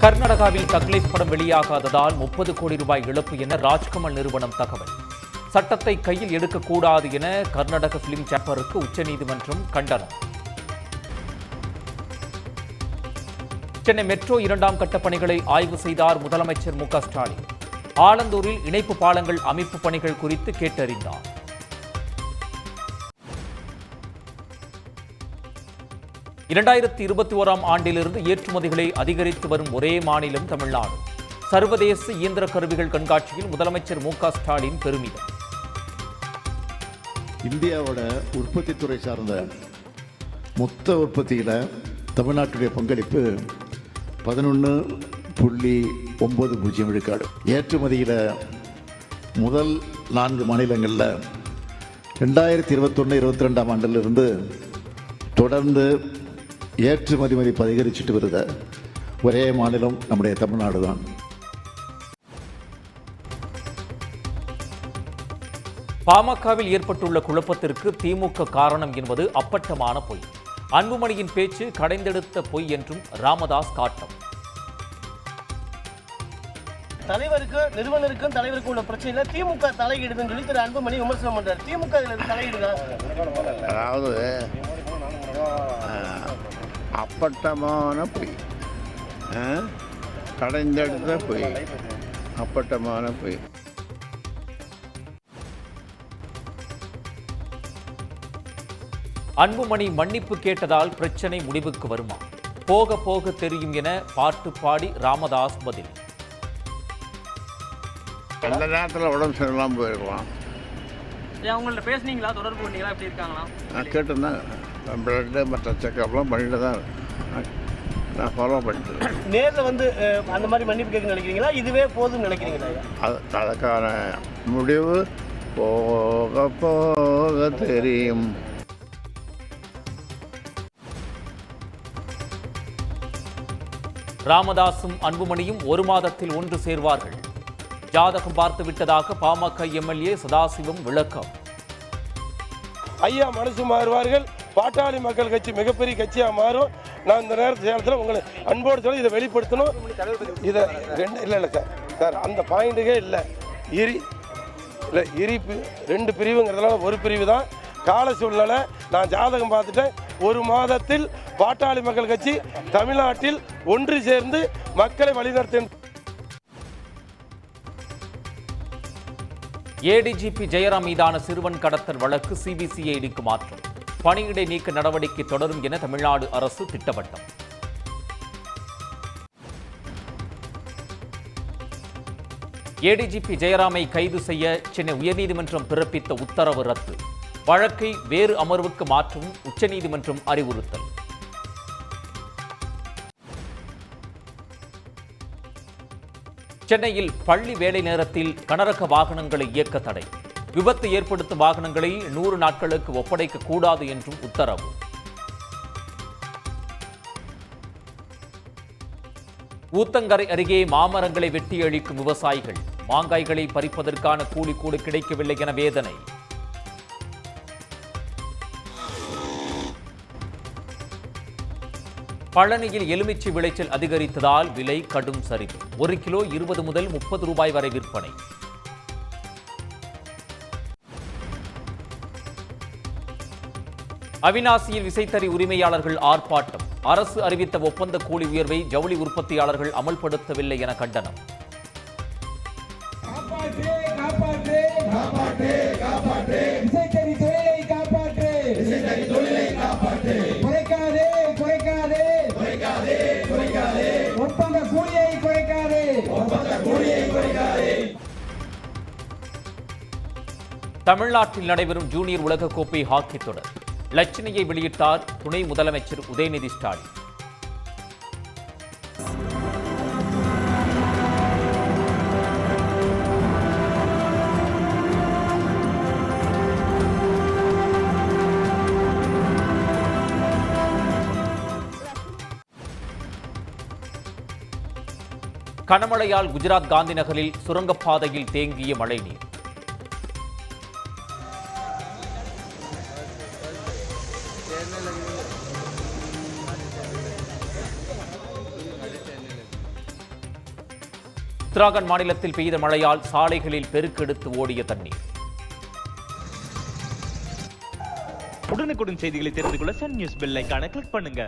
கர்நாடகாவில் தக்லீஃப் படம் வெளியாகாததால் 30 கோடி ரூபாய் இழப்பு என ராஜ்கமல் நிறுவனம் தகவல். சட்டத்தை கையில் எடுக்கக்கூடாது என கர்நாடக பிலிம் சேம்பருக்கு உச்சநீதிமன்றம் கண்டனம். சென்னை மெட்ரோ 2ஆம் கட்ட பணிகளை ஆய்வு செய்தார் முதலமைச்சர் மு க ஸ்டாலின். ஆலந்தூரில் இணைப்பு பாலங்கள் அமைப்பு பணிகள் குறித்து கேட்டறிந்தார். இரண்டாயிரத்தி 21ஆம் ஆண்டிலிருந்து ஏற்றுமதிகளை அதிகரித்து வரும் ஒரே மாநிலம் தமிழ்நாடு. சர்வதேச இயந்திர கருவிகள் கண்காட்சியில் முதலமைச்சர் மு க ஸ்டாலின் பெருமிதம். இந்தியாவோட உற்பத்தி துறை சார்ந்த மொத்த உற்பத்தியில் தமிழ்நாட்டுடைய பங்களிப்பு 11.90 விழுக்காடு. ஏற்றுமதியில் முதல் 4 மாநிலங்களில் 2021-22ஆம் ஆண்டிலிருந்து தொடர்ந்து ஏற்றுமதி மதிப்பு அதிகரிச்சுட்டு வருத ஒரே மாநிலம் நம்முடைய தமிழ்நாடு தான். பாமகவில் ஏற்பட்டுள்ள குழப்பத்திற்கு திமுக காரணம் என்பது அப்பட்டமான பொய். அன்புமணியின் பேச்சு கடைந்தெடுத்த பொய் என்றும் ராமதாஸ் காட்டம். தலைவருக்கும் நிறுவனருக்கும் தலைவருக்கும் உள்ள பிரச்சனையில திமுக தலையிடுதுன்னு சொல்லி திரு அன்புமணி விமர்சனம் பண்றாரு. திமுக தலையிடுதா? அதாவது அப்பட்டமான பொய், கடைந்தெடுத்த பொய், அப்பட்டமான பொய். அன்புமணி மன்னிப்பு கேட்டதால் பிரச்சனை முடிவுக்கு வருமா? போக போக தெரியும் என பாட்டு பாடி ராமதாஸ் பதில். எந்த நேரத்தில் உடம்பு சரியில்லாமல் போயிருக்கலாம். அவங்கள்ட்ட பேசுனீங்களா? தொடர்பு பண்ணீங்களா? எப்படி இருக்காங்களா? நான் கேட்டிருந்தேன். பிளட்டு மற்ற செக்கப்லாம் பண்ணிட்டு தான் நான் ஃபாலோ பண்ணிட்டு. நேரில் வந்து அந்த மாதிரி மன்னிப்பு கேட்க நினைக்கிறீங்களா? இதுவே போதும்னு நினைக்கிறீங்களா? அதுக்கான முடிவு போக போக தெரியும். ராமதாசும் அன்புமணியும் 1 மாதத்தில் ஒன்று சேர்வார்கள். ஜாதகம் பார்த்து விட்டதாக பாமக எம்எல்ஏ சதாசிவம் விளக்கம். ஐயா மனசு மாறுவார்கள். பாட்டாளி மக்கள் கட்சி மிகப்பெரிய கட்சியாக மாறும். நான் இந்த நேரத்தில் உங்களை அன்போடு சொல்லி இதை வெளிப்படுத்தணும். இதை இல்லை சார் அந்த பாயிண்ட்டுக்கே இல்லை. இல்லை 2 பிரிவுங்கிறதுனால ஒரு பிரிவு தான். கால சூழ்நிலை நான் ஜாதகம் பார்த்துட்டேன். 1 மாதத்தில் பாட்டாளி மக்கள் கட்சி தமிழ்நாட்டில் ஒன்று சேர்ந்து மக்களை வழிநடத்த. ஏடிஜிபி ஜெயராம் மீதான சிறுவன் கடத்தல் வழக்கு சிபிசிஐடிக்கு மாற்றம். பணியிடை நீக்க நடவடிக்கை தொடரும் என தமிழ்நாடு அரசு திட்டவட்டம். ஏடிஜிபி ஜெயராமை கைது செய்ய சென்னை உயர்நீதிமன்றம் பிறப்பித்த உத்தரவு ரத்து. வழக்கை வேறு அமர்வுக்கு மாற்றவும் உச்சநீதிமன்றம் அறிவுறுத்தல். சென்னையில் பள்ளி வேலை நேரத்தில் கனரக வாகனங்களை இயக்க தடை. விபத்து ஏற்படுத்தும் வாகனங்களை 100 நாட்களுக்கு ஒப்படைக்க கூடாது என்றும் உத்தரவு. ஊத்தங்கரை அருகே மாமரங்களை வெட்டி அழிக்கும் விவசாயிகள். மாங்காய்களை பறிப்பதற்கான கூலி கூட கிடைக்கவில்லை என வேதனை. பழனியில் எலுமிச்சை விளைச்சல் அதிகரித்ததால் விலை கடும் சரிவு. 1 கிலோ 20 முதல் 30 ரூபாய் வரை விற்பனை. அவிநாசியில் விசைத்தறி உரிமையாளர்கள் ஆர்ப்பாட்டம். அரசு அறிவித்த ஒப்பந்த கூலி உயர்வை ஜவுளி உற்பத்தியாளர்கள் அமல்படுத்தவில்லை என கண்டனம். தமிழ்நாட்டில் நடைபெறும் ஜூனியர் உலகக்கோப்பை ஹாக்கி தொடர். லட்சணையை வெளியிட்டார் துணை முதலமைச்சர் உதயநிதி ஸ்டாலின். கனமழையால் குஜராத் காந்தி நகரில் சுரங்கப்பாதையில் தேங்கிய மழைநீர். உத்தராகண்ட் மாநிலத்தில் பெய்த மழையால் சாலைகளில் பெருக்கெடுத்து ஓடிய தண்ணீர். உடனுக்குடன் செய்திகளை தெரிந்து கொள்ள சன் நியூஸ் பெல் ஐகானை கிளிக் பண்ணுங்க.